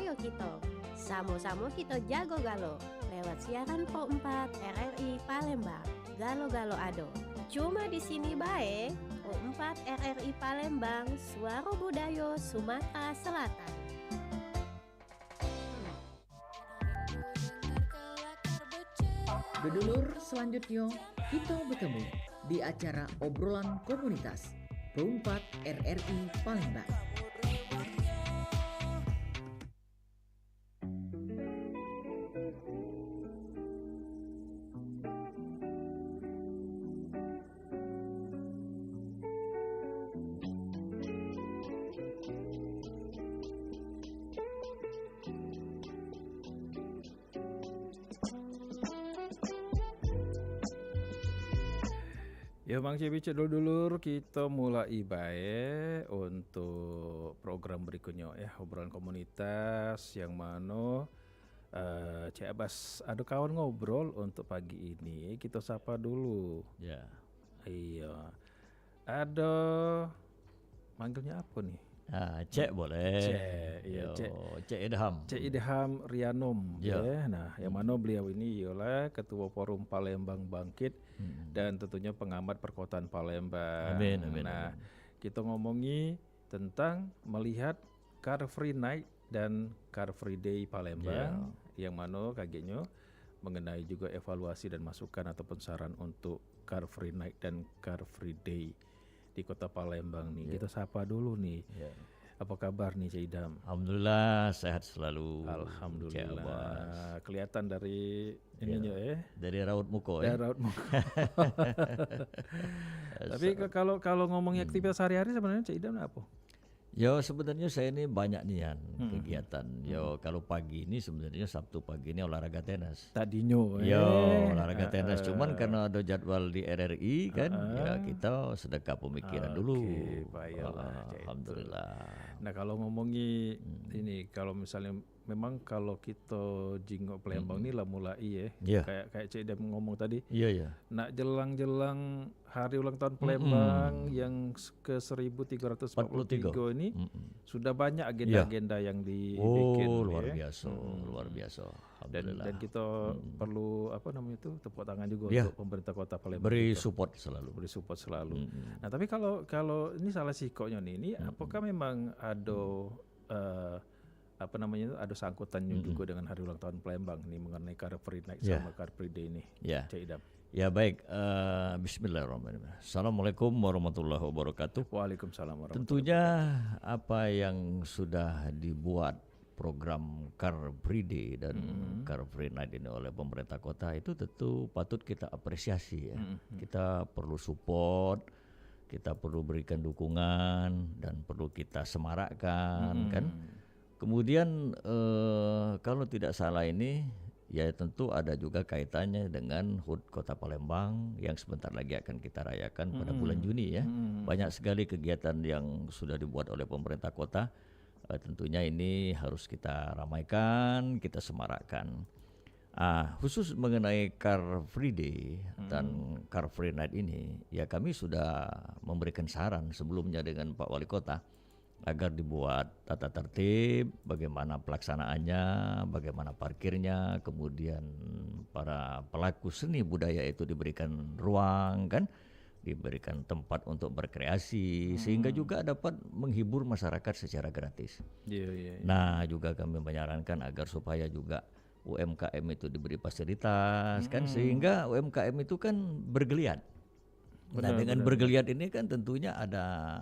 ayo kita sama-sama kita jago galo lewat siaran Pro 4 RRI Palembang. Galo-galo ado. Cuma di sini bae Pro 4 RRI Palembang, suara budaya Sumatera Selatan. Bedulur selanjutnya kita bertemu di acara obrolan komunitas Pro 4 RRI Palembang. Ya Bang Cebi dulur kita mulai bae untuk program berikutnya ya, obrolan komunitas yang mana Cik Abbas ada kawan ngobrol untuk pagi ini. Kita sapa dulu. Ya. Iya. Ada manggilnya apa nih? Cek boleh. Cek, iya, Cek Idham. Cik Idham Rianom ya. Nah, yang mana beliau ini ialah Ketua Forum Palembang Bangkit dan tentunya pengamat perkotaan Palembang. Amin. Nah, kita ngomongi tentang melihat Car Free Night dan Car Free Day Palembang yang mana kagetnya mengenai juga evaluasi dan masukan ataupun saran untuk Car Free Night dan Car Free Day di Kota Palembang nih. Kita sapa dulu nih. Apa kabar nih Cik Idham? Alhamdulillah sehat selalu. Alhamdulillah. Kelihatan dari ininya ya. Dari raut muka Dari raut muka. Tapi kalau ngomongin aktivitas sehari-hari sebenarnya Cik Idham apa? Yo sebenarnya saya ini banyak nian kegiatan. Yo kalau pagi ini sebenarnya Sabtu pagi ini olahraga tenis. Tadinya Yo olahraga tenis, cuman karena ada jadwal di RRI kan, ya kita sedekah pemikiran dulu. Baiklah, Alhamdulillah. Nah kalau ngomongi ini, kalau misalnya memang kalau kita jingok Palembang ini lah mulai ya, kayak Cik Idham ngomong tadi. Iya. Nak jelang-jelang hari ulang tahun Palembang yang ke 1343 ini sudah banyak agenda-agenda yang dibikin. Luar biasa. Dan kita perlu tepuk tangan juga untuk pemerintah Kota Palembang. Beri support selalu. Nah tapi kalau ini salah sikoknya nih, ini apakah memang ada ada sangkutannya juga dengan hari ulang tahun Palembang nih mengenai Car Free Night sama Car Free Day nih, Cik Idham? Ya baik, bismillahirrahmanirrahim. Assalamualaikum warahmatullahi wabarakatuh. Waalaikumsalam warahmatullahi Tentunya apa yang sudah dibuat program Car Free Day dan Car Free Night ini oleh pemerintah kota itu tentu patut kita apresiasi ya. Kita perlu support, kita perlu berikan dukungan dan perlu kita semarakkan kan. Kemudian kalau tidak salah ini ya tentu ada juga kaitannya dengan HUT Kota Palembang yang sebentar lagi akan kita rayakan pada bulan Juni ya. Banyak sekali kegiatan yang sudah dibuat oleh pemerintah kota. Tentunya ini harus kita ramaikan, kita semarakkan. Khusus mengenai Car Free Day dan Car Free Night ini, ya kami sudah memberikan saran sebelumnya dengan Pak Wali Kota agar dibuat tata tertib, bagaimana pelaksanaannya, bagaimana parkirnya, kemudian para pelaku seni budaya itu diberikan ruang kan, diberikan tempat untuk berkreasi sehingga juga dapat menghibur masyarakat secara gratis. Nah juga kami menyarankan agar supaya juga UMKM itu diberi fasilitas kan, sehingga UMKM itu kan bergeliat. Nah dengan bergeliat ini kan tentunya ada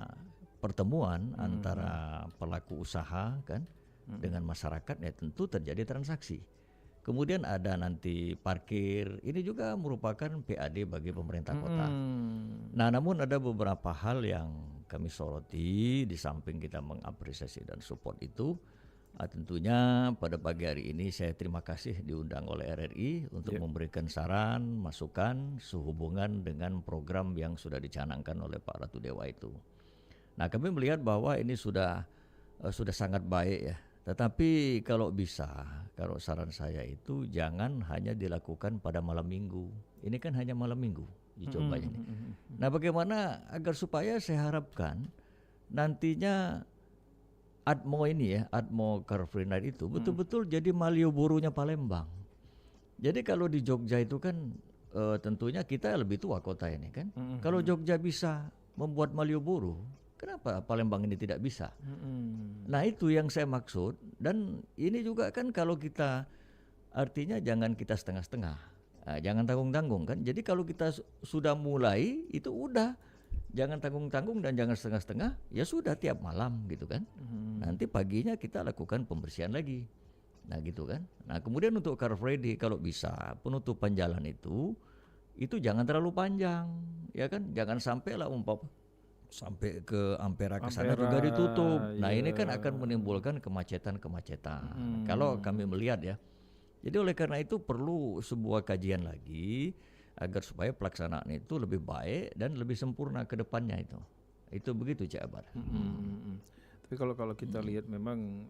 pertemuan antara pelaku usaha kan dengan masyarakat, ya tentu terjadi transaksi. Kemudian ada nanti parkir, ini juga merupakan PAD bagi pemerintah kota. Nah namun ada beberapa hal yang kami soroti di samping kita mengapresiasi dan support itu. Tentunya pada pagi hari ini saya terima kasih diundang oleh RRI untuk memberikan saran, masukan sehubungan dengan program yang sudah dicanangkan oleh Pak Ratu Dewa itu. Nah kami melihat bahwa ini sudah sangat baik ya. Tetapi kalau bisa, kalau saran saya itu jangan hanya dilakukan pada malam minggu. Ini kan hanya malam minggu dicoba ini. Nah bagaimana agar supaya saya harapkan nantinya Atmo ini ya, Atmo Car Free Night itu betul-betul jadi Malioboro-nya Palembang. Jadi kalau di Jogja itu kan tentunya kita lebih tua kota ini kan. Kalau Jogja bisa membuat Malioboro, kenapa Palembang ini tidak bisa? Nah itu yang saya maksud. Dan ini juga kan kalau kita, artinya jangan kita setengah-setengah, jangan tanggung-tanggung kan. Jadi kalau kita sudah mulai itu udah, jangan tanggung-tanggung dan jangan setengah-setengah, ya sudah tiap malam gitu kan. Nanti paginya kita lakukan pembersihan lagi. Nah gitu kan. Nah kemudian untuk Car Free Day kalau bisa penutupan jalan itu jangan terlalu panjang, ya kan. Jangan sampai lah sampai ke Ampera ke sana juga ditutup. Nah ini kan akan menimbulkan kemacetan-kemacetan. Kalau kami melihat ya. Jadi oleh karena itu perlu sebuah kajian lagi agar supaya pelaksanaan itu lebih baik dan lebih sempurna ke depannya itu. Itu begitu Cik Abar. Tapi kalau kita lihat memang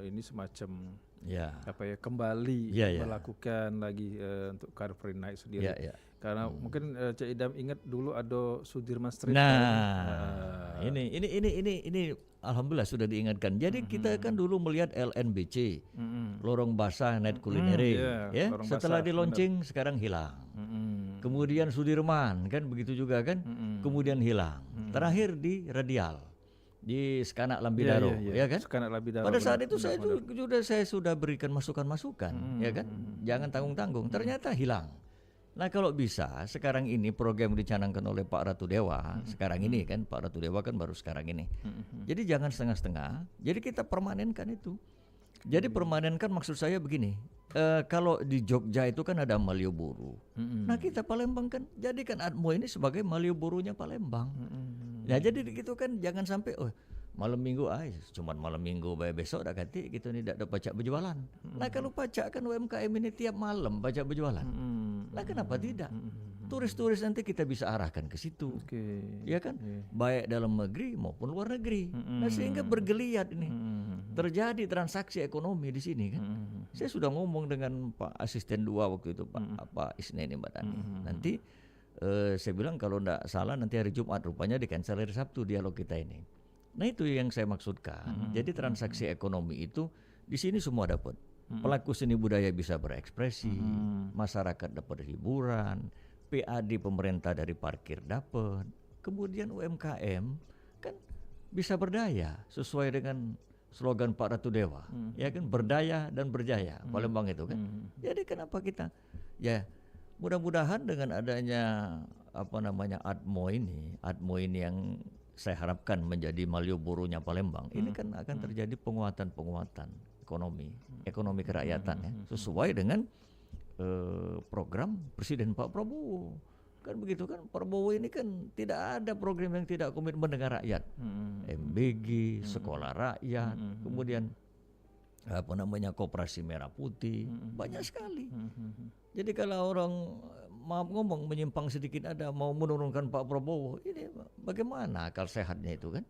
ini semacam Ya. kembali Ya. melakukan lagi untuk Car Free Night sendiri. Ya. Karena mungkin Cik Idam ingat dulu ada Sudirman Street. Nah, ini alhamdulillah sudah diingatkan. Jadi kita kan dulu melihat LNBC, lorong basah night culinary, ya. Setelah di launching sekarang hilang. Kemudian Sudirman kan begitu juga kan, kemudian hilang. Terakhir di Radial, di Sekanak Lambidaro, ya kan? Sekanak Lambidaro. Pada saat itu saya sudah berikan masukan-masukan, ya kan? Jangan tanggung-tanggung. Ternyata hilang. Nah kalau bisa sekarang ini program dicanangkan oleh Pak Ratu Dewa, sekarang ini kan Pak Ratu Dewa kan baru sekarang ini. Jadi jangan setengah-setengah. Jadi kita permanenkan itu. Jadi permanenkan maksud saya begini. Kalau di Jogja itu kan ada Malioboro. Nah kita Palembang kan jadikan Atmo ini sebagai Malioboro-nya Palembang. Nah jadi gitu kan jangan sampai malam minggu cuman malam minggu besok udah ganti gitu nih tidak ada pajak berjualan. Nah kalau pajak kan UMKM ini tiap malam pajak berjualan. Nah kenapa tidak? Turis-turis nanti kita bisa arahkan ke situ. Ya kan? Baik dalam negeri maupun luar negeri. Nah sehingga bergeliat ini. Terjadi transaksi ekonomi di sini kan. Saya sudah ngomong dengan Pak Asisten 2 waktu itu Pak Isneni Mbak Tani. Nanti saya bilang kalau enggak salah nanti hari Jumat rupanya di cancel hari Sabtu dialog kita ini. Nah itu yang saya maksudkan. Jadi transaksi ekonomi itu di sini semua dapat. Pelaku seni budaya bisa berekspresi, masyarakat dapat hiburan, PAD pemerintah dari parkir dapat, kemudian UMKM kan bisa berdaya sesuai dengan slogan Pak Ratu Dewa, ya kan, berdaya dan berjaya, Palembang itu kan. Jadi kenapa kita mudah-mudahan dengan adanya Atmo ini yang saya harapkan menjadi Malioboro-nya Palembang. Ini kan akan terjadi penguatan ekonomi kerakyatan ya, sesuai dengan program Presiden Pak Prabowo. Kan begitu kan, Prabowo ini kan tidak ada program yang tidak komitmen dengan rakyat. MBG, sekolah rakyat, kemudian Koperasi Merah Putih, banyak sekali. Jadi kalau orang maaf ngomong menyimpang sedikit ada mau menurunkan Pak Prabowo, ini bagaimana akal sehatnya itu kan?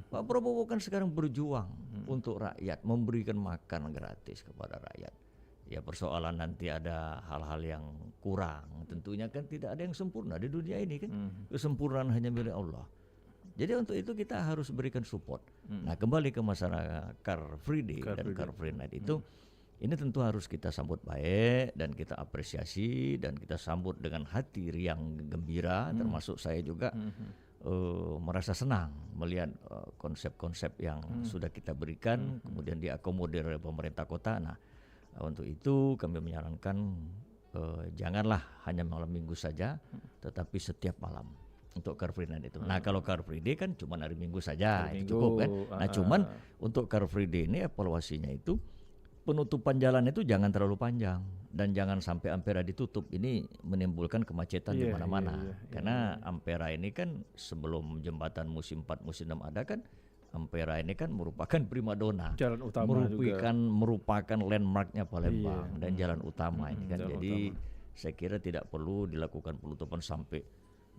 Pak Prabowo kan sekarang berjuang untuk rakyat, memberikan makan gratis kepada rakyat. Ya persoalan nanti ada hal-hal yang kurang, tentunya kan tidak ada yang sempurna di dunia ini kan. Kesempurnaan hanya milik Allah. Jadi untuk itu kita harus berikan support. Nah kembali ke masalah Car Free Day dan Car Free Night itu, ini tentu harus kita sambut baik dan kita apresiasi dan kita sambut dengan hati riang gembira, termasuk saya juga merasa senang melihat konsep-konsep yang sudah kita berikan, kemudian diakomodir oleh pemerintah kota. Nah untuk itu kami menyarankan janganlah hanya malam minggu saja, tetapi setiap malam untuk Car Free Night itu. Nah kalau Car Free Day kan cuma hari Minggu saja, itu cukup kan. Nah cuman untuk Car Free Day ini evaluasinya itu penutupan jalan itu jangan terlalu panjang dan jangan sampai Ampera ditutup. Ini menimbulkan kemacetan di mana-mana. Karena Ampera ini kan sebelum jembatan musim 4 musim 6 ada kan, Ampera ini kan merupakan primadona, jalan utama merupakan landmarknya Palembang dan jalan utama ini kan. Jadi saya kira tidak perlu dilakukan penutupan sampai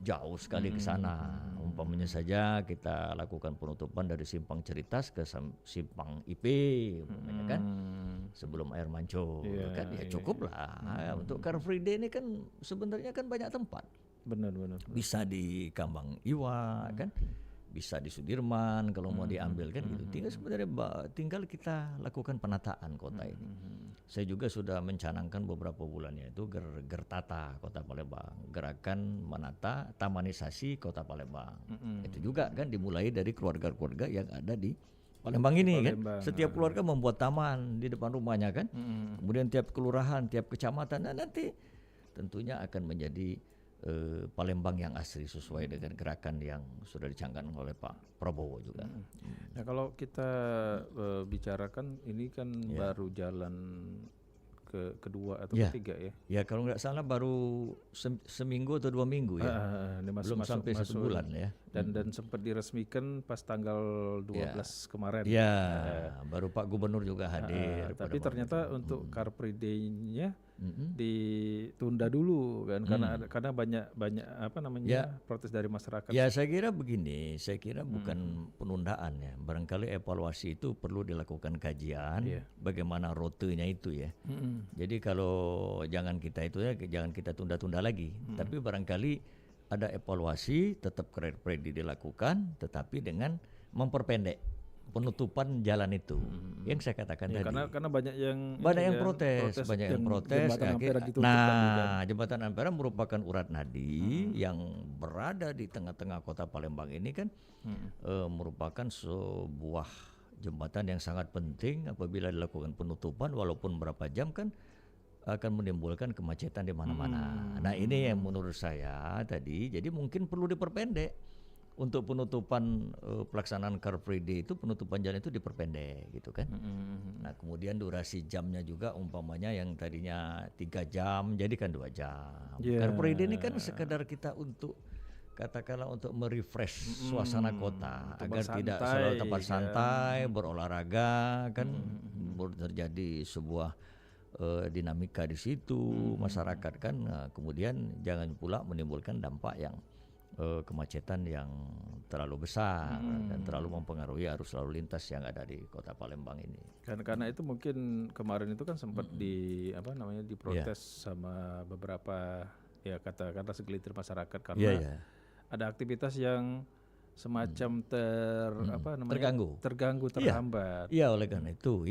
jauh sekali ke sana. Umpamanya saja kita lakukan penutupan dari Simpang Ceritas ke Simpang IP, umpamanya kan, sebelum Air Mancur, kan ya cukup lah. Untuk Car Free Day ini kan sebenarnya kan banyak tempat. Benar. Bisa di Kambang Iwa kan. bisa di Sudirman kalau mau diambil kan gitu. Tinggal sebenarnya tinggal kita lakukan penataan kota ini. Saya juga sudah mencanangkan beberapa bulannya itu Gertata Kota Palembang, gerakan menata tamanisasi Kota Palembang. Itu juga kan dimulai dari keluarga-keluarga yang ada di Palembang ini kan. Setiap keluarga membuat taman di depan rumahnya kan. Kemudian tiap kelurahan, tiap kecamatan, dan nanti tentunya akan menjadi Palembang yang asli sesuai dengan gerakan yang sudah dicanangkan oleh Pak Prabowo juga. Nah kalau kita bicarakan ini kan baru jalan kedua atau ketiga ya? Ya kalau nggak salah baru seminggu atau 2 minggu ya. Belum sampai 1 bulan ya. Dan sempat diresmikan pas tanggal 12 kemarin. Ya, baru Pak Gubernur juga hadir. Tapi ternyata untuk Car Free Day-nya ditunda dulu kan karena banyak apa namanya protes dari masyarakat. Ya saya kira begini, saya kira bukan penundaan ya. Barangkali evaluasi itu perlu dilakukan kajian bagaimana rutenya itu ya. Jadi kalau jangan kita tunda-tunda lagi, tapi barangkali ada evaluasi, tetap Car Free Day dilakukan, tetapi dengan memperpendek penutupan jalan itu. Yang saya katakan tadi. Karena banyak yang protes. Jembatan Ampera merupakan urat nadi yang berada di tengah-tengah kota Palembang ini kan merupakan sebuah jembatan yang sangat penting. Apabila dilakukan penutupan walaupun berapa jam kan akan menimbulkan kemacetan di mana-mana. Nah ini yang menurut saya tadi, jadi mungkin perlu diperpendek untuk penutupan pelaksanaan Car Free Day itu, penutupan jalan itu diperpendek gitu kan. Nah kemudian durasi jamnya juga umpamanya yang tadinya 3 jam jadikan 2 jam. Car Free Day ini kan sekedar kita untuk katakanlah untuk merefresh suasana kota agar tidak selalu tempat santai, berolahraga kan, terjadi sebuah dinamika di situ masyarakat kan. Kemudian jangan pula menimbulkan dampak yang kemacetan yang terlalu besar dan terlalu mempengaruhi arus lalu lintas yang ada di kota Palembang ini. Karena itu mungkin kemarin itu kan sempat diprotes sama beberapa katakanlah segelintir masyarakat karena ada aktivitas yang semacam terganggu, terhambat. Iya, oleh karena itu,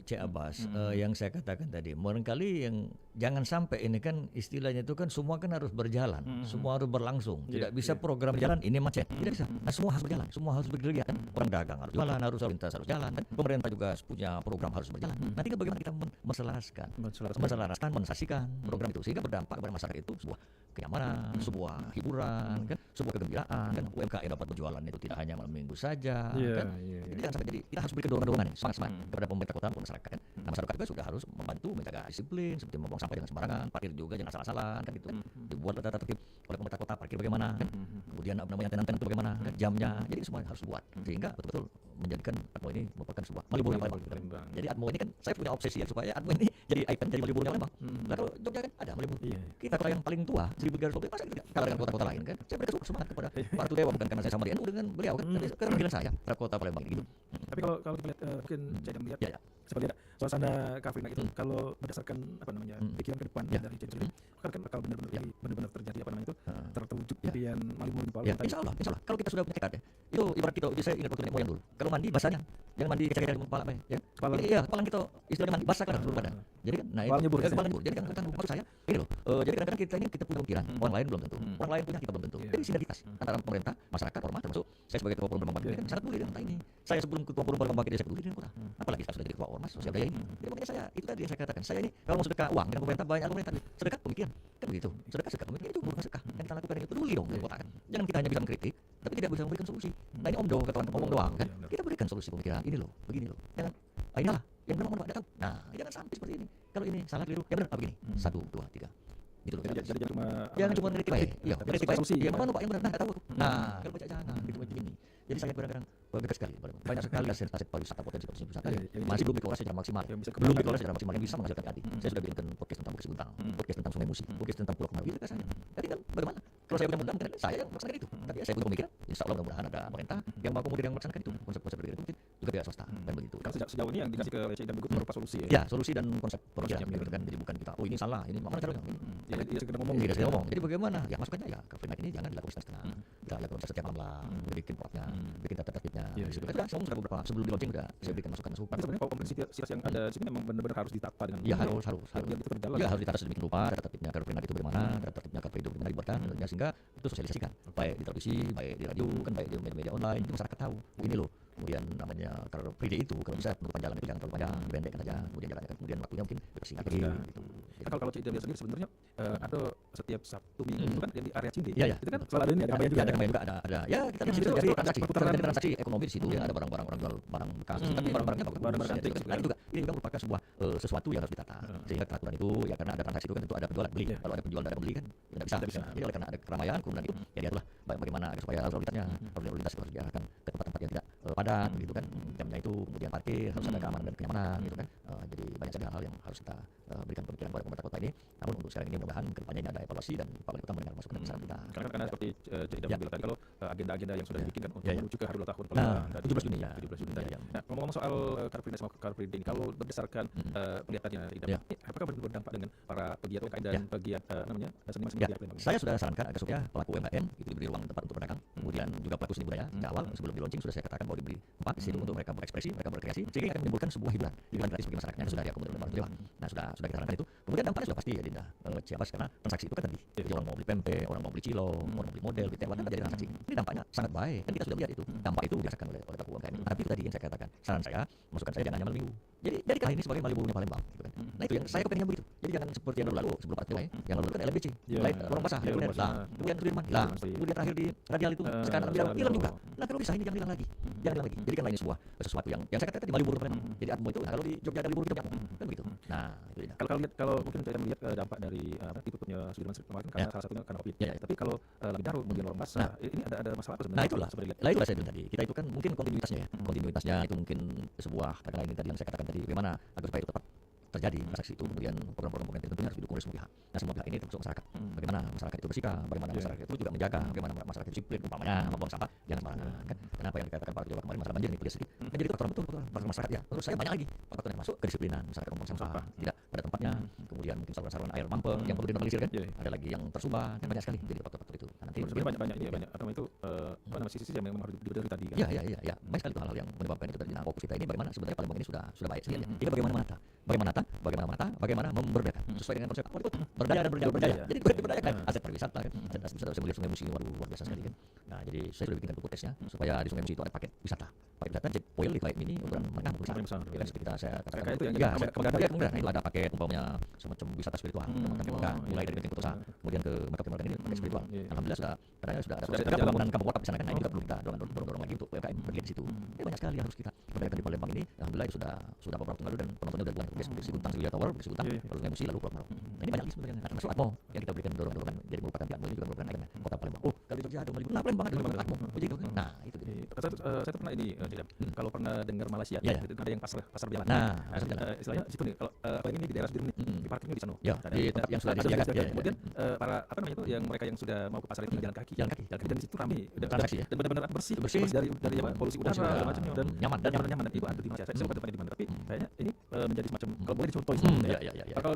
Cik Abbas yang saya katakan tadi, barangkali yang jangan sampai ini kan istilahnya itu kan semua kan harus berjalan, semua harus berlangsung. Tidak bisa program jalan ini macet, tidak bisa. Nah, semua harus berjalan, semua harus bergerak kan. Orang dagang harus jalan, harus lintas harus jalan, kan? Pemerintah juga punya program harus berjalan. Nanti bagaimana kita menselaraskan, mensasikan program itu sehingga berdampak kepada masyarakat itu sebuah kenyamanan, sebuah hiburan, kan, sebuah kegembiraan, kan UMKM dapat berjualan itu tidak hanya malam minggu saja, kan. Jadi jangan sampai kita harus berikan dorongan semangat kepada pemerintah kota maupun masyarakat. Kan. Nah, masyarakat juga sudah harus membantu menjaga disiplin seperti membuang sampah jangan sembarangan, parkir juga jangan salah-salah, kan gitu. Dibuat tata tertib oleh pemerintah kota parkir bagaimana, kan. Kemudian tenan-tenan itu bagaimana, kan, jamnya. Jadi semua harus buat sehingga betul-betul menjadikan Atmo ini merupakan sebuah Malibu yang Palembang. Jadi Atmo ini kan saya punya obsesi ya supaya Atmo ini jadi ikon, jadi Malibu yang Palembang. Nah, kalau Jogja kan ada Malibu. Kita kota yang paling tua 1320 masa kita kalah dengan kota-kota lain kan. Saya berikan semangat kepada Pak Ratu Dewa bukan karena saya sama dia dengan beliau kan. Tapi karena panggilan saya terhadap kota Palembang gitu. Tapi kalau kita lihat mungkin saya melihat seperti ada suasana Car Free Night itu kalau berdasarkan pikiran ke depan dari Cik sendiri akan bakal benar-benar terjadi terwujud impian Malibu di Palembang. Insya Allah kalau kita sudah punya tekad ya. Itu ibarat kita saya ingat waktu nenek moyang dulu. Kalau mandi basahnya jangan mandi kecil-kecil di kepala ya. Iya, kepala kita istilahnya mandi basah kan seluruh badan. Jadi kan nah itu kepala nyebur. Jadi kan maksud saya ini loh. Jadi kadang-kadang kita punya pikiran, orang lain belum tentu. Orang lain punya kita belum tentu. Jadi sinergitas antara pemerintah, masyarakat, ormas termasuk saya sebagai ketua forum Palembang ini kan sangat peduli dengan ini. Saya sebelum ketua forum Palembang ini saya peduli dengan kota. Apalagi saya sudah jadi ketua ormas sosial daya ini. Jadi makanya saya itu tadi yang saya katakan. Saya ini kalau mau sedekah uang dengan pemerintah banyak pemerintah sedekah pemikiran kan begitu. Sedekah pemikiran itu bukan sedekah. Yang kita lakukan ini peduli dong dengan kota kan. Jangan kita hanya bisa mengkritik tapi tidak bisa memberikan solusi. Nah ini Om Do kata ngomong doang kan. Kita berikan solusi pemikiran ini loh, begini loh. Jangan inilah yang benar mana tahu. Nah, jangan sampai seperti ini. Kalau ini salah keliru, ya benar begini. 1 2 3. Gitu loh. Jangan cuma kritik baik. Iya, kritik baik. Iya, mana Pak yang benar enggak tahu. Nah, kalau baca jangan gitu begini. Jadi saya kadang-kadang banyak sekali aset pariwisata potensi wisata masih belum dikelola secara maksimal. Belum dikelola secara maksimal yang bisa menghasilkan tadi. Saya sudah bikinkan podcast tentang Bukit Bintang, podcast tentang Sungai Musi, podcast tentang Pulau Kemarau. Itu saya. Tapi kan bagaimana? Kalau saya punya modal saya yang melaksanakan itu. Tapi saya punya pemikiran, insya Allah mudah-mudahan ada pemerintah yang mau kemudian melaksanakan itu. Konsep-konsep berbeda itu juga pihak swasta kan begitu. Kan sejauh ini yang dikasih ke LC dan Gugut berupa solusi Ya, solusi dan konsep program gitu kan. Jadi bukan kita ini salah, ini mana caranya. Dia sekedar ngomong. Iya, saya ngomong. Jadi bagaimana? Ya masukannya ya Car Free Night ini jangan dilakukan setengah. Kita lakukan setiap malam lah, bikin plotnya, bikin tertibnya. Di situ kan sudah beberapa sebelum di launching udah saya berikan masukan. Tapi sebenarnya kalau kompleksitas yang ada di sini memang benar-benar harus ditata dengan ya harus biar itu berjalan. Ya harus ditata sedemikian rupa, data tertibnya Car Free Night itu bagaimana, data tertibnya Car Free itu bagaimana dibuatkan, sehingga itu sosialisasikan baik di televisi, baik di radio, kan baik di media online, itu masyarakat tahu. Ini loh. Kemudian namanya Car Free Day itu kalau bisa penutupan jalan itu jangan terlalu panjang, pendekkan aja, kemudian jalannya kemudian waktunya mungkin singkat lagi gitu. Nah, kalau Cik Idam sendiri sebenarnya ada setiap Sabtu Minggu itu kan di area Cinde. Iya. Itu kan selalu ada ini ada kampanye juga. Ada kampanye juga ada. Ya kita di situ terjadi transaksi ekonomi di situ ya, ada barang-barang orang jual barang bekas, tapi barang-barangnya barang-barang antik. Nah, ini juga merupakan sebuah sesuatu yang harus ditata. Sehingga peraturan itu ya karena ada transaksi itu kan tentu ada penjual dan beli. Kalau ada penjual dan ada pembeli kan tidak bisa. Jadi oleh karena ada keramaian kemudian itu ya diaturlah bagaimana supaya lalu lintas itu harus diarahkan ke tempat-tempat yang tidak padat gitu kan. Jamnya itu kemudian parkir harus ada keamanan dan kenyamanan gitu kan. Jadi banyak sekali hal-hal yang harus kita berikan pemikiran kepada pemerintah kota ini. Namun untuk sekarang ini mudah-mudahan kedepannya ini ada evaluasi dan Pak Wali Kota mendengar masukan dari masyarakat kita. Karena seperti Cik Idam bilang tadi kalau agenda-agenda yang sudah dibikin kan untuk menuju ke hari ulang tahun Palembang 17 Juni ya. 17 Juni tadi. Nah, ngomong-ngomong soal Car Free Day sama Car Free Day ini, kalau berdasarkan penglihatannya Idam, apakah berdampak dengan para pegiat UMKM dan pegiat seniman-seniman di Palembang? Saya sudah sarankan agar supaya pelaku UMKM itu diberi ruang tempat untuk berdagang. Kemudian juga pelaku seni budaya sejak awal sebelum di launching sudah saya katakan bahwa diberi tempat di situ untuk mereka berekspresi, mereka berkreasi, sehingga akan menimbulkan sebuah hiburan gratis bagi masyarakat yang sudah diakomodir oleh Dewan. Nah, sudah kita sarankan itu. Kemudian dampaknya sudah pasti ya Dinda. Karena transaksi itu kan tadi. Jadi orang mau beli pempek, orang mau beli cilok, orang mau beli model, beli tewan kan terjadi transaksi. Ini dampaknya sangat baik. Kan kita sudah lihat itu. Dampak itu dirasakan oleh pelaku UMKM. Tapi itu tadi yang saya katakan. Saran saya, masukan saya jangan hanya Malibu. Jadi jadikanlah ini sebagai Malibu-nya Palembang gitu kan. Nah, itu yang saya kepengennya begitu. Jadi jangan seperti yang lalu sebelum Pak Dewa yang lalu kan LBC, Lorong Basah, kemudian Sudirman, kemudian terakhir di Radial itu sekarang hilang juga. Nah, kalau bisa ini jangan hilang lagi. Jadi kan ini sebuah sesuatu yang saya katakan tadi Malibu Palembang. Jadi Atmo itu kalau di Jogja ada libur di Jogja kan begitu. Nah, itu dia. Kalau mungkin saya melihat dampak dari tutupnya Sudirman kemarin karena salah satunya karena Covid. Tapi kalau lagi Daru kemudian Lorong Basah, ini ada masalah apa sebenarnya? Nah itulah saya bilang tadi. Kita itu kan mungkin kontinuitasnya itu mungkin sebuah katakanlah ini tadi yang saya katakan tadi bagaimana agar supaya itu tetap terjadi transaksi itu, kemudian program-program pemerintah tentunya harus didukung oleh semua pihak. Nah, semua pihak ini termasuk masyarakat. Bagaimana masyarakat itu bersikap, bagaimana masyarakat itu juga menjaga, bagaimana masyarakat disiplin, umpamanya membuang sampah jangan sembarangan. Kan kenapa yang dikatakan Pak Jawa kemarin masalah banjir ini sedikit. Kan jadi faktor betul faktor masyarakat ya. Menurut saya banyak lagi faktor yang masuk kedisiplinan masyarakat membuang sampah tidak pada tempatnya, kemudian mungkin saluran-saluran air mampet yang perlu dinormalisir kan. Ada lagi yang tersumbat, kan banyak sekali jadi faktor-faktor itu. Nah, nanti banyak apa itu sisi yang memang harus dibenahi tadi kan. Ya. Banyak sekali hal-hal yang menyebabkan itu terjadi. Nah, fokus kita ini bagaimana sebenarnya Palembang ini sudah baik sekali. Ini bagaimana memberdayakan sesuai dengan konsep apa itu berdaya dan berdaya. Jadi diberdayakan aset pariwisata kan, aset wisata saya melihat Sungai Musi luar biasa sekali kan. Nah, jadi saya sudah bikinkan buku tesnya supaya di Sungai Musi itu ada paket wisata jet foil di mini ukuran menengah besar. Ya, seperti saya katakan itu yang kemudian itu ada paket umpamanya semacam wisata spiritual, mulai dari Benteng Putosa kemudian ke Makam Timur ini paket spiritual. Alhamdulillah sudah ada pembangunan kampung wakaf di sana kan. Nah, ini juga perlu kita dorong lagi untuk UMKM bergerak di situ. Banyak sekali yang harus kita berdayakan di Palembang ini. Alhamdulillah itu sudah beberapa tahun lalu dan penontonnya sudah banyak. Di Guntang Sriwijaya Tower, di Guntang, lalu Sungai Musi, lalu Pulau. Nah, ini banyak lagi sebenarnya. Nah, termasuk Atmo yang kita berikan dorongan jadi merupakan Atmo ini juga merupakan ikon kota Palembang. Oh, kalau di Jogja ada Malibu, Palembang ada Atmo. Begitu kan. Nah, itu dia. Saya pernah ini kalau pernah dengar Malaysia itu ada yang pasar berjalan. Nah, istilahnya situ nih kalau ini di daerah Sudirman di parkirnya di sana. Ya, di tempat yang sudah disediakan. Kemudian para yang mereka yang sudah mau ke pasar itu jalan kaki dan di situ ramai dan benar-benar bersih dari polusi udara segala macamnya dan nyaman dan itu ada di Malaysia. Saya bukan tempatnya di mana tapi kayaknya ini menjadi semacam kalau boleh dicontohin. Kalau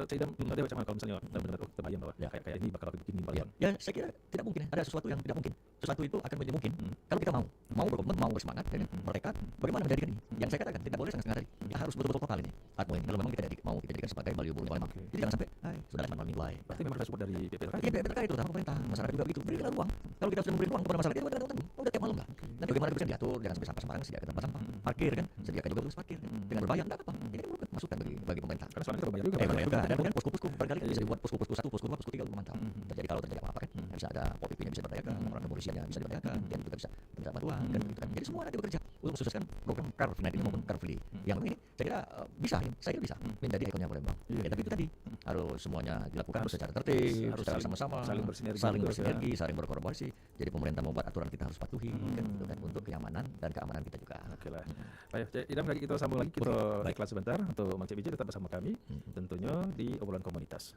saya Dewa Caman kalau misalnya benar-benar terbayang bahwa kayak ini bakal begini Palembang. Ya, saya kira tidak mungkin ada sesuatu yang tidak mungkin. Sesuatu itu akan menjadi mungkin kalau kita mau berkomitmen, mau bersemangat, mereka bagaimana menjadikan ini? Yang saya katakan tidak boleh setengah-setengah tadi. Ya harus betul-betul total ini. Atmo ini kalau memang kita mau kita jadikan sebagai Malibu Palembang. Jadi jangan sampai sudah ada malam mulai. Berarti memang ada support dari BPRK. Iya, BPRK itu sama pemerintah, masyarakat juga begitu. Berikan ruang. Kalau kita sudah memberi ruang kepada masyarakat, kita tanggung. Udah tiap malam lah. Dan bagaimana bisa diatur, jangan sampai sampah sembarangan, sediakan tempat sampah, parkir kan, sediakan juga tempat parkir dengan berbayar enggak apa. Ini bukan masukan bagi pemerintah. Karena soalnya kita berbayar juga. Dan kemudian posko-posko barangkali bisa dibuat posko 1, posko 2, posko 3 untuk memantau. Terjadi kalau terjadi apa-apa kan, bisa ada POPP-nya bisa diberdayakan, orang kepolisiannya bisa diberdayakan, dan juga bisa minta bantuan kan gitu kan. Jadi semua nanti bekerja untuk mensukseskan program Car Free Night ini maupun Car Free. Yang ini saya kira bisa menjadi ikonnya Palembang. Ya, tapi itu tadi harus semuanya dilakukan secara tertib, secara sama-sama, saling bersinergi, saling berkolaborasi. Jadi pemerintah membuat aturan kita harus patuhi kan gitu kan untuk kenyamanan dan keamanan kita juga. Oke lah. Baik, Idam lagi kita sambung lagi kita iklan sebentar untuk Mang Cik Biji tetap bersama kami tentunya di obrolan komunitas.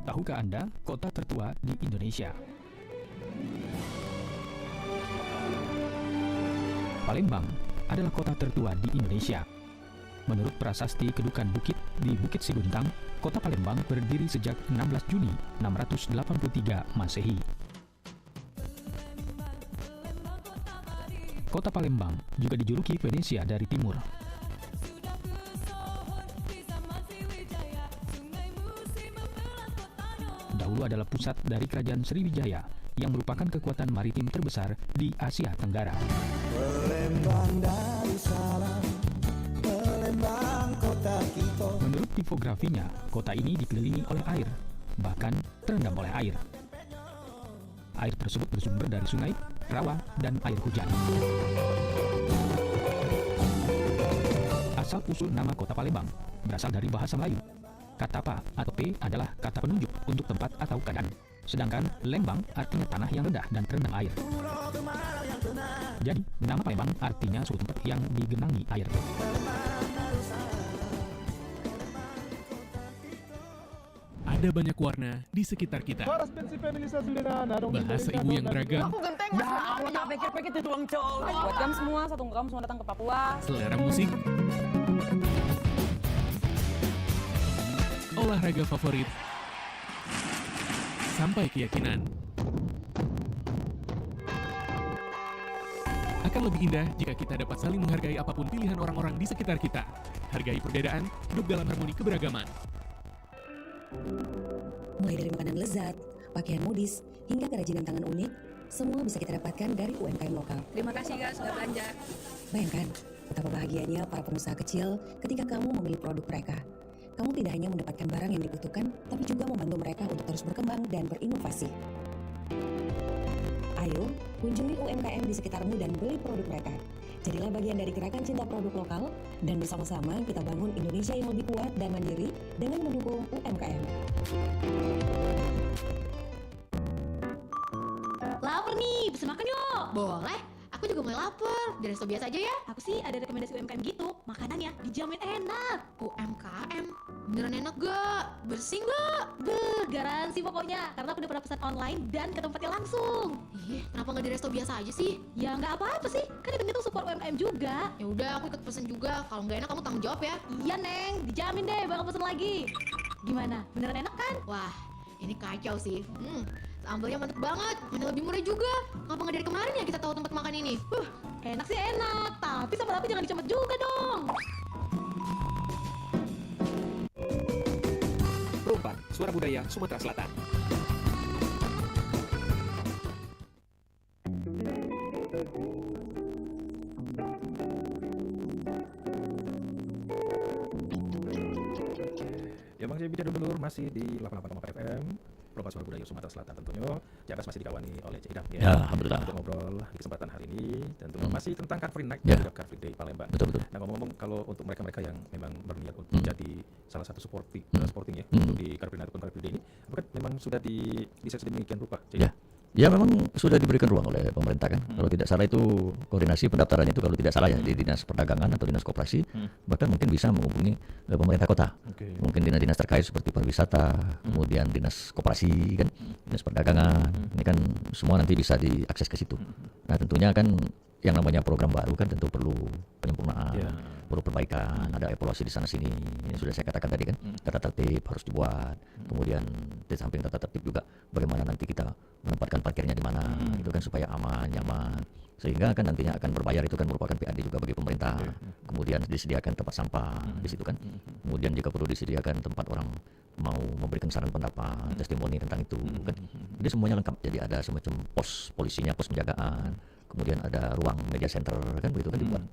Tahukah Anda kota tertua di Indonesia? Palembang adalah kota tertua di Indonesia. Menurut prasasti Kedukan Bukit di Bukit Sibuntang, kota Palembang berdiri sejak 16 Juni 683 Masehi. Kota Palembang juga dijuluki Venesia dari timur. Dahulu adalah pusat dari Kerajaan Sriwijaya yang merupakan kekuatan maritim terbesar di Asia Tenggara. Menurut tipografinya, kota ini dikelilingi oleh air, bahkan terendam oleh air. Air tersebut bersumber dari sungai, rawa, dan air hujan. Asal-usul nama kota Palembang berasal dari bahasa Melayu. Kata pa atau p adalah kata penunjuk untuk tempat atau keadaan. Sedangkan lembang artinya tanah yang rendah dan terendam air. Jadi, nama Palembang artinya suatu tempat yang digenangi air. Ada banyak warna di sekitar kita. Bahasa ibu yang beragam. Aku genteng. Ya Allah, tak pikir-pikir itu doang cowok. Buat kamu semua datang ke Papua. Selera musik. Olahraga favorit. Sampai keyakinan. Akan lebih indah jika kita dapat saling menghargai apapun pilihan orang-orang di sekitar kita. Hargai perbedaan, hidup dalam harmoni keberagaman. Mulai dari makanan lezat, pakaian modis, hingga kerajinan tangan unik, semua bisa kita dapatkan dari UMKM lokal. Terima kasih guys sudah belanja. Bayangkan betapa bahagianya para pengusaha kecil ketika kamu membeli produk mereka. Kamu tidak hanya mendapatkan barang yang dibutuhkan, tapi juga membantu mereka untuk terus berkembang dan berinovasi. Ayo, kunjungi UMKM di sekitarmu dan beli produk mereka. Jadilah bagian dari gerakan cinta produk lokal, dan bersama-sama kita bangun Indonesia yang lebih kuat dan mandiri dengan mendukung UMKM. Lapar nih, bisa makan yuk. Boleh, aku juga mulai lapar. Dari resto biasa aja ya. Aku sih ada rekomendasi UMKM gitu. Makanannya dijamin enak. UMKM, beneran enak gak? Bersih gak? Garansi pokoknya. Karena aku udah pernah pesan online dan ke tempatnya langsung. Ih, kenapa gak di resto biasa aja sih? Ya nggak apa-apa sih, kan itu support UMKM juga. Ya udah, aku ikut pesen juga. Kalau nggak enak kamu tanggung jawab ya. Iya Neng, dijamin deh bakal pesen lagi. Gimana? Beneran enak kan? Wah, ini kacau sih. Sambalnya mantep banget, mana lebih murah juga. Ngapa nggak dari kemarin ya kita tahu tempat makan ini? Enak sih enak, tapi sambal aku jangan dicomot juga dong. Rumpat, Suara Budaya Sumatera Selatan. Ya Bang, saya bicara dulu masih di 88,4 FM. Rumpat Suara Budaya Sumatera Selatan tentunya. Di atas masih dikawani oleh Cik Idam Ya, alhamdulillah. Untuk ngobrol di kesempatan hari ini tentunya masih tentang Car Free Night Ya. dan juga Car Free Day Palembang. Betul. Nah, ngomong-ngomong kalau untuk mereka-mereka yang memang berniat untuk menjadi salah satu sporting ya untuk di Car Free Night ataupun Car Free Day ini, apakah memang sudah bisa sedemikian rupa? Cik? Ya memang sudah diberikan ruang oleh pemerintah kan. Kalau tidak salah itu koordinasi pendaftaran itu kalau tidak salah ya di Dinas Perdagangan atau Dinas Koperasi, bahkan mungkin bisa menghubungi pemerintah kota. Mungkin dinas-dinas terkait seperti pariwisata, kemudian Dinas Koperasi kan, Dinas Perdagangan. Ini kan semua nanti bisa diakses ke situ. Nah, tentunya kan yang namanya program baru kan tentu perlu penyempurnaan, perlu perbaikan, ada evaluasi di sana sini. Ini sudah saya katakan tadi kan, tata tertib harus dibuat. Kemudian di samping tata tertib juga bagaimana nanti kita menempatkan parkirnya di mana, itu kan supaya aman, nyaman. Sehingga kan nantinya akan berbayar itu kan merupakan PAD juga bagi pemerintah. Kemudian disediakan tempat sampah di situ kan. Kemudian jika perlu disediakan tempat orang mau memberikan saran pendapat, testimoni tentang itu kan. Jadi semuanya lengkap. Jadi ada semacam pos polisinya, pos penjagaan. Kemudian ada ruang media center kan begitu kan dibuat.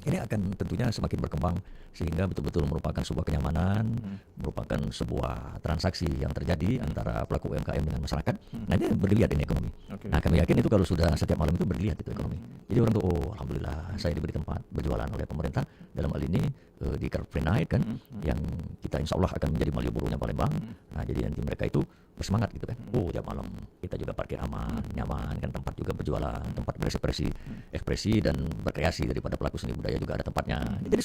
Ini akan tentunya semakin berkembang sehingga betul-betul merupakan sebuah kenyamanan, merupakan sebuah transaksi yang terjadi antara pelaku UMKM dengan masyarakat. Nah, ini bergeliat ini ekonomi. Nah, kami yakin itu kalau sudah setiap malam itu bergeliat itu ekonomi. Jadi orang tuh, oh alhamdulillah saya diberi tempat berjualan oleh pemerintah dalam hal ini di Car Free Night kan, yang kita insya Allah akan menjadi Malioboro-nya Palembang. Nah, jadi nanti mereka itu bersemangat gitu kan. Oh, tiap malam kita juga parkir aman, nyaman kan, tempat juga berjualan, tempat berekspresi dan berkreasi daripada pelaku seni budaya juga ada tempatnya. Jadi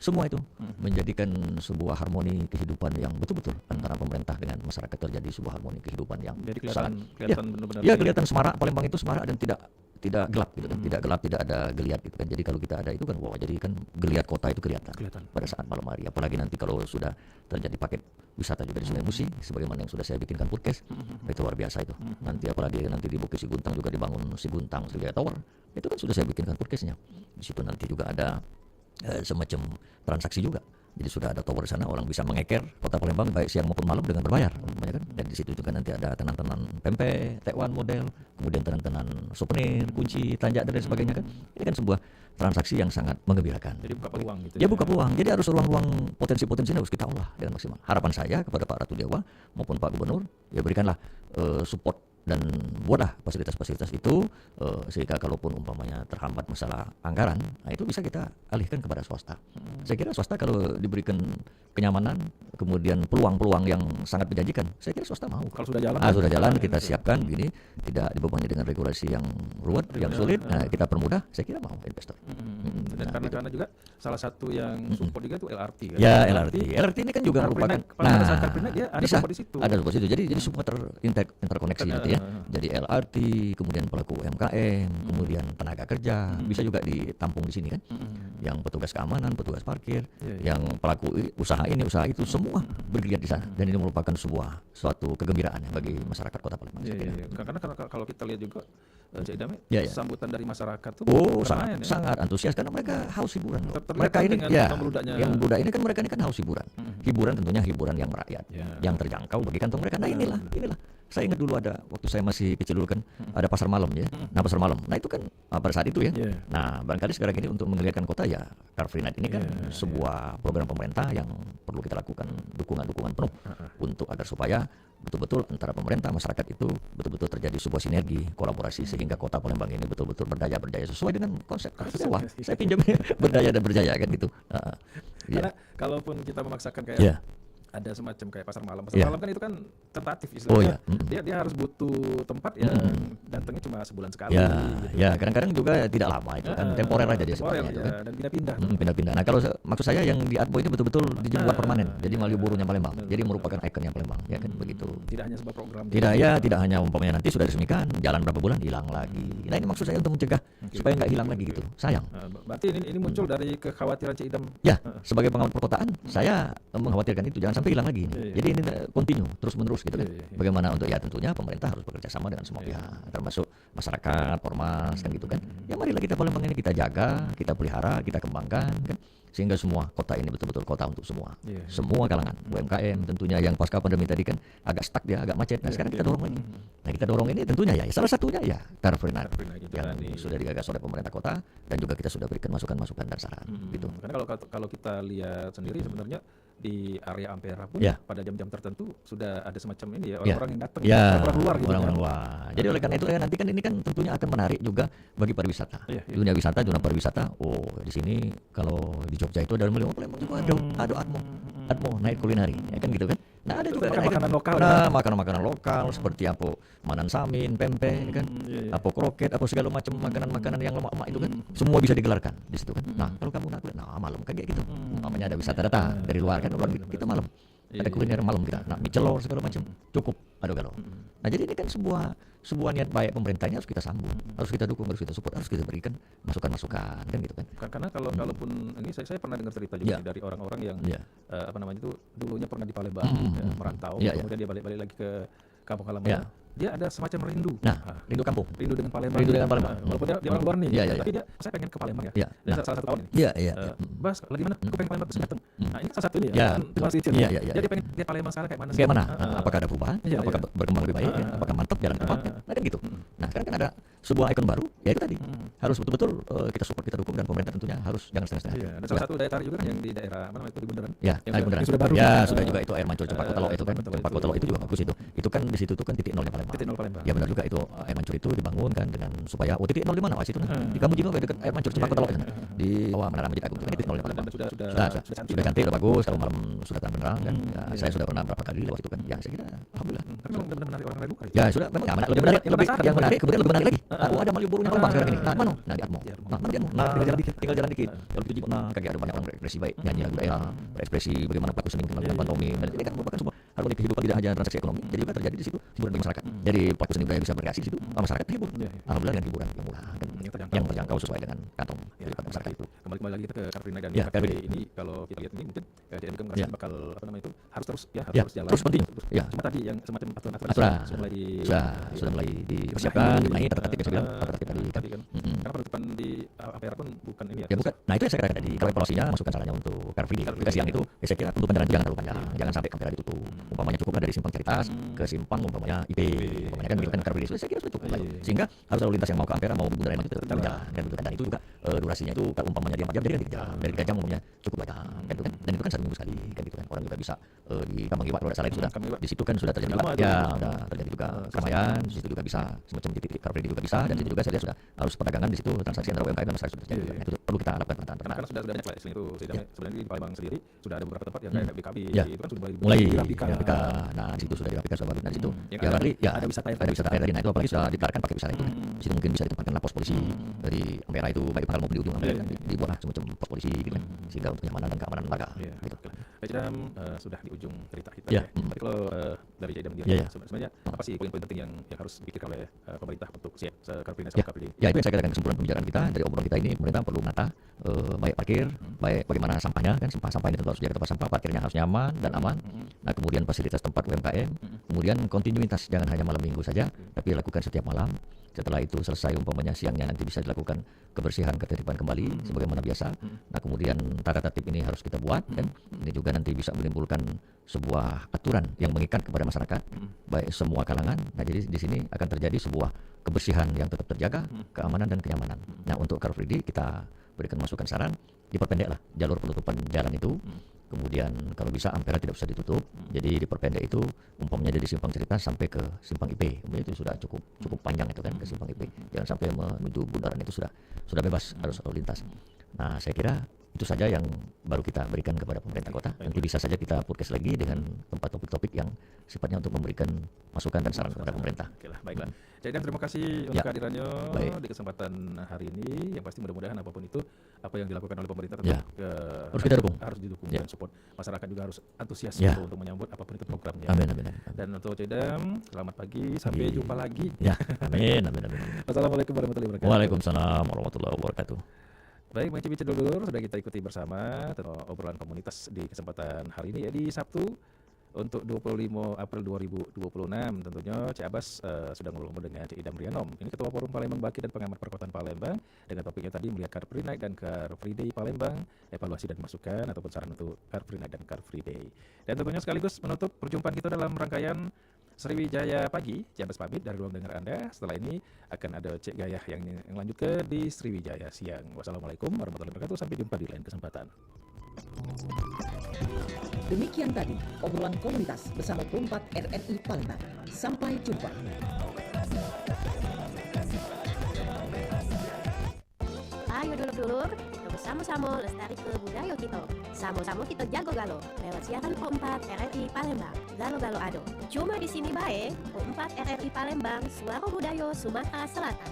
semua itu menjadikan sebuah harmoni kehidupan yang betul-betul antara pemerintah dengan masyarakat, terjadi sebuah harmoni kehidupan yang Jadi sangat kelihatan benar-benar. ya kelihatan semarak. Palembang itu semarak dan tidak gelap gitu kan, tidak gelap, tidak ada geliat gitu kan. Jadi kalau kita ada itu kan wow, jadi kan geliat kota itu kelihatan pada saat malam hari. Apalagi nanti kalau sudah terjadi paket wisata juga di Sungai Musi, sebagaimana yang sudah saya bikinkan podcast, itu luar biasa itu. Nanti apalagi nanti di Bukit Siguntang juga dibangun Siguntang Sriwijaya Tower, itu kan sudah saya bikinkan podcastnya. Di situ nanti juga ada semacam transaksi juga. Jadi sudah ada tower di sana, orang bisa mengeker kota Palembang baik siang maupun malam dengan berbayar, kan? Dan di situ juga nanti ada tenan-tenan pempek, tekwan model, kemudian tenan-tenan souvenir, kunci, tanjak dan lain sebagainya kan. Ini kan sebuah transaksi yang sangat menggembirakan. Jadi buka peluang gitu. Ya buka peluang. Jadi harus ruang-ruang potensi-potensi ini harus kita olah dengan maksimal. Harapan saya kepada Pak Ratu Dewa maupun Pak Gubernur, ya berikanlah support dan buatlah fasilitas-fasilitas itu sehingga kalaupun umpamanya terhambat masalah anggaran, nah itu bisa kita alihkan kepada swasta. Saya kira swasta kalau diberikan kenyamanan, kemudian peluang-peluang yang sangat menjanjikan, saya kira swasta mau. Kalau sudah jalan, sudah jalan kita siapkan gini, tidak dibebani dengan regulasi yang ruwet, yang sulit, nah kita permudah, saya kira mau investor. Dan karena juga salah satu yang support juga itu LRT kan. Ya LRT ini kan juga merupakan dia ada support di situ. Ada support di situ. Jadi semua interkoneksi nanti ya. Jadi LRT, kemudian pelaku UMKM, kemudian tenaga kerja bisa juga ditampung di sini kan. Yang petugas keamanan, petugas parkir, yang pelaku usaha ini, usaha itu semua bergeliat di sana. Dan ini merupakan suatu kegembiraan bagi masyarakat Kota Palembang. Karena kalau kita lihat juga Cik Idam, sambutan dari masyarakat tuh sangat antusias karena mereka haus hiburan. Mereka ini yang muda ini kan mereka ini kan haus hiburan. Hiburan tentunya hiburan yang merakyat, yang terjangkau bagi kantong mereka. Nah inilah. Saya ingat dulu ada waktu saya masih kecil dulu kan ada pasar malam ya. Nah pasar malam. Nah itu kan pada saat itu ya. Nah barangkali sekarang ini untuk menggeliatkan kota ya Car Free Night ini kan sebuah program pemerintah yang perlu kita lakukan dukungan penuh untuk agar supaya betul-betul antara pemerintah masyarakat itu betul-betul terjadi sebuah sinergi kolaborasi sehingga kota Palembang ini betul-betul berdaya sesuai dengan konsep Dewa. Saya pinjam berdaya dan berjaya kan gitu. Karena kalaupun kita memaksakan kayak ada semacam kayak pasar malam kan itu kan tentatif istilahnya. Dia harus butuh tempat yang datangnya cuma sebulan sekali. Kadang-kadang juga tidak lama itu kan temporer aja dia sebenarnya itu kan. Dan pindah-pindah. Pindah-pindah. Nah kalau maksud saya yang di Atmo ini betul-betul dibuat permanen. Jadi Malioboro-nya Palembang. Jadi merupakan ikonnya Palembang ya kan begitu. Tidak hanya sebuah program. Tidak hanya umpamanya nanti sudah diresmikan jalan berapa bulan hilang lagi. Nah ini maksud saya untuk mencegah supaya nggak hilang lagi gitu. Sayang. Berarti ini muncul dari kekhawatiran Cik Idam. Ya, sebagai pengamat perkotaan saya mengkhawatirkan itu jangan sampai hilang lagi. Jadi ini continue terus-menerus gitu kan. Bagaimana untuk ya tentunya pemerintah harus bekerja sama dengan semua pihak termasuk masyarakat, ormas kan gitu kan. Ya marilah kita Palembang ini kita jaga, kita pelihara, kita kembangkan kan sehingga semua kota ini betul-betul kota untuk semua. Semua kalangan, UMKM tentunya yang pasca pandemi tadi kan agak stuck dia, agak macet. Nah sekarang kita dorong lagi. Nah kita dorong ini tentunya ya salah satunya ya Car Free Night yang sudah digagas oleh pemerintah kota dan juga kita sudah berikan masukan-masukan dan saran gitu. Karena kalau kita lihat sendiri sebenarnya di area Ampera pun pada jam-jam tertentu sudah ada semacam ini ya orang-orang yang datang orang luar gitu. Orang luar. Jadi oleh karena itu nanti kan ini kan tentunya akan menarik juga bagi pariwisata. Dunia wisata, zona pariwisata. Oh, di sini kalau di Jogja itu ada Palembang juga ada Atmo night kulinari ya kan gitu kan. Nah ada juga makanan lokal. Nah, makanan lokal seperti apa? Manan samin, pempek kan. Apa kroket, apa segala macam makanan-makanan yang lemak-lemak itu kan. Semua bisa digelarkan di situ kan. Nah, kalau kamu nak malam kayak gitu. Namanya ada wisata datang dari luar kan orang kita malam. Ada kuliner malam kita. Nah, mie celor segala macam. Cukup ada galau. Nah, jadi ini kan sebuah niat baik pemerintahnya harus kita sambung, harus kita dukung, harus kita support, harus kita berikan masukan-masukan kan gitu kan. Karena kalaupun ini saya pernah dengar cerita juga dari orang-orang yang apa namanya itu dulunya pernah di Palembang merantau, kemudian dia balik lagi ke kampung halaman. Dia ada semacam rindu. Nah, rindu kampung. Rindu dengan Palembang. Walaupun dia orang luar nih, tapi dia pengen ke Palembang ya. Dan salah satu tahun ini. Bas, lagi mana? Aku pengen Palembang terus datang. Nah, ini salah satu ini ya. Dia pengen dia Palembang sekarang kayak mana? Kayak mana? Apakah ada perubahan? Apakah berkembang lebih baik? Apakah mantap jalan tempatnya? Nah, kan gitu. Nah, sekarang kan ada sebuah ikon baru, ya itu tadi. Harus betul-betul kita support, kita dukung dan pemerintah tentunya harus jangan setengah-setengah. Dan salah satu daya tarik juga kan yang di daerah mana itu di Bundaran. Ya, di Bundaran. Sudah baru. Ya, sudah juga itu air mancur Cempaka Telok itu kan. Cempaka Telok itu juga bagus itu. Itu kan di situ tuh kan titik nolnya Palembang. Titik nol Palembang. Ya benar juga itu air mancur itu dibangun kan dengan supaya titik nol di mana? Itu di Kampung Jino dekat air mancur Cempaka Telok itu. Di bawah Menara Masjid Agung itu kan titik nolnya Palembang. Sudah cantik, sudah bagus, kalau malam sudah terang benderang kan. Ya, saya sudah pernah berapa kali lewat itu kan. Ya saya kira alhamdulillah. Tapi memang benar-benar menarik orang dari luar. Ya sudah memang lebih menarik, yang menarik kemudian lebih menarik lagi. Oh ada Malioboro-nya Palembang sekarang ini. Nah, mana? Nah, di Atmo. Nah, mana di Atmo? Nah, tinggal jalan dikit. Kalau itu nah, kagak ada banyak orang berekspresi baik, nyanyi lagu daerah, berekspresi bagaimana pelaku seni melakukan pantomim. Dan ini kan merupakan sebuah harmoni kehidupan, tidak hanya transaksi ekonomi, jadi juga terjadi di situ hiburan bagi masyarakat. Jadi pelaku seni budaya bisa berkreasi di situ, masyarakat terhibur. Alhamdulillah dengan hiburan yang murah dan yang terjangkau sesuai dengan kantong kehidupan masyarakat itu. Kembali lagi kita ke Car Free Night dan Ya, Car Free Car Day ini kalau kita lihat ini mungkin JDM kan Ya. bakal apa namanya itu harus terus ya Ya, harus jalan. terus continue. Ya. Cuma tadi yang semacam aturan-aturan Aturan. sudah mulai dipersiapkan, dibenahi tata tertib yang saya bilang, tata tertib tadi kan. Karena penutupan di Ampera pun bukan ini Ya bukan. Nah itu yang saya katakan tadi. Kalau evaluasinya masukkan caranya untuk Car Free Day. Ketika siang itu, ya saya kira penutupan jalan itu jangan terlalu panjang. Jangan sampai Ampera ditutup. Umpamanya cukuplah dari simpang Caritas ke simpang umpamanya IP. Umpamanya kan begitu kan Car Free Day. Saya kira sudah cukup. Sehingga harus lalu lintas yang mau ke Ampera mau Bundaran itu tetap berjalan. Dan itu juga durasinya itu kalau umpamanya dia 4 jam jadi kan 3 jam. Dari 3 jam umpamanya cukup banyak kan itu kan. Dan itu kan satu minggu sekali kan gitu kan. Orang juga bisa di Kampung Iwak kalau tidak salah itu sudah di situ kan sudah terjadi juga ya sudah terjadi juga keramaian. Di situ juga bisa semacam titik Car Free Day juga bisa dan di situ juga saya lihat sudah harus perdagangan di situ transaksi antara UMKM dan masyarakat sudah terjadi. Itu perlu kita lakukan penataan. Karena kan sudah banyak lah itu sebenarnya di Palembang sendiri sudah ada beberapa tempat yang kayak BKB itu kan sudah mulai dirapikan. Nah di situ sudah dirapikan sudah bagus. Nah di situ yang ya berarti ya ada wisata ada wisata air tadi. Nah itu apalagi sudah dikelarkan pakai wisata itu. Di situ mungkin bisa ditempatkan pos polisi dari Ampera itu baik Pangkal maupun di ujung Ampera kan dibuatlah semacam pos polisi gitu kan sehingga untuk kenyamanan dan keamanan warga. Gitu. Pak Jam sudah di ujung cerita kita ya. Tapi kalau dari Jam ya. sebenarnya apa sih poin-poin penting yang harus dipikirkan oleh pemerintah untuk Car Free Night ya. Car Free Day? Ya itu yang saya katakan kesimpulan pembicaraan kita dari obrolan kita ini pemerintah perlu menata baik parkir, baik bagaimana sampahnya kan sampah ini tentu harus jaga tempat sampah, parkirnya harus nyaman dan aman. Nah kemudian fasilitas tempat UMKM, kemudian kontinuitas jangan hanya malam minggu saja, tapi lakukan setiap malam. Setelah itu selesai umpamanya siangnya nanti bisa dilakukan kebersihan ketertiban kembali sebagaimana biasa. Nah kemudian tata tertib ini harus kita buat kan. Ini juga nanti bisa menimbulkan sebuah aturan yang mengikat kepada masyarakat baik semua kalangan. Nah jadi di sini akan terjadi sebuah kebersihan yang tetap terjaga, keamanan dan kenyamanan. Nah untuk Car Free Day kita berikan masukan saran diperpendeklah jalur penutupan jalan itu. Kemudian kalau bisa Ampera tidak usah ditutup, jadi diperpendek itu umpamanya dari simpang Caritas sampai ke simpang IP, itu sudah cukup panjang itu kan ke simpang IP, jangan sampai menuju Bundaran itu sudah bebas harus lalu lintas. Nah saya kira itu saja yang baru kita berikan kepada pemerintah kota. Nanti bisa saja kita podcast lagi dengan tempat topik-topik yang sifatnya untuk memberikan masukan dan saran kepada pemerintah. Oke lah, baiklah. Jadi terima kasih untuk kehadirannya di kesempatan hari ini. Yang pasti mudah-mudahan apapun itu apa yang dilakukan oleh pemerintah tetap harus didukung dan support. Masyarakat juga harus antusias untuk menyambut apapun itu programnya. Amin. Dan untuk Cedam, selamat pagi, sampai jumpa lagi. Ya, amin. Wassalamualaikum warahmatullahi wabarakatuh. Waalaikumsalam warahmatullahi wabarakatuh. Baik, Macibi Cedulur, sudah kita ikuti bersama tentang obrolan komunitas di kesempatan hari ini ya di Sabtu untuk 25 April 2026. Tentunya Cik Abbas sudah ngobrol dengan Cik Idam Rianom. Ini Ketua Forum Palembang Baki dan Pengamat Perkotaan Palembang dengan topiknya tadi melihat Car Free Night dan Car Free Day Palembang, evaluasi dan masukan ataupun saran untuk Car Free Night dan Car Free Day. Dan tentunya sekaligus menutup perjumpaan kita dalam rangkaian Sriwijaya Pagi. Cik Abbas pamit dari ruang dengar Anda. Setelah ini akan ada Cik Gayah yang lanjut ke di Sriwijaya Siang. Wassalamualaikum warahmatullahi wabarakatuh. Sampai jumpa di lain kesempatan. Demikian tadi obrolan komunitas bersama Perumpat RRI Palembang. Sampai jumpa. Ayo dulur-dulur, kita bersama-sama lestari ke budaya kita. Sama-sama kita jago galo lewat siaran Pro 4 RRI Palembang. Galo-galo ado. Cuma di sini bae, Pro 4 RRI Palembang, suara budaya Sumatera Selatan.